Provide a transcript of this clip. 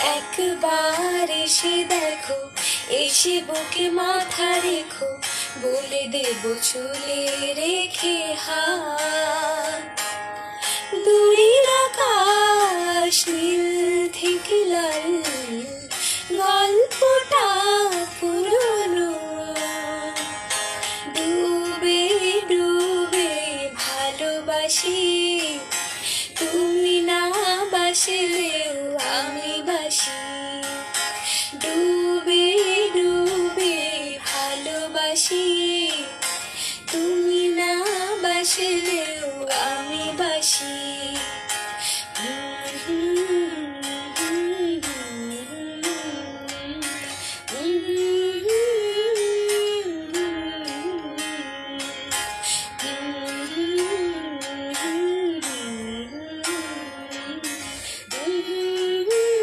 একবার এসে দেখো, এসে বুকে মাথা রেখো, বলে দেব চুলে রেখে হাত। দূরের আকাশ নীল থেকে লাল, গল্পটা পুরনো। ডুবে ডুবে ভালোবাসি, তুমি না বাসলেও আমি বাসি।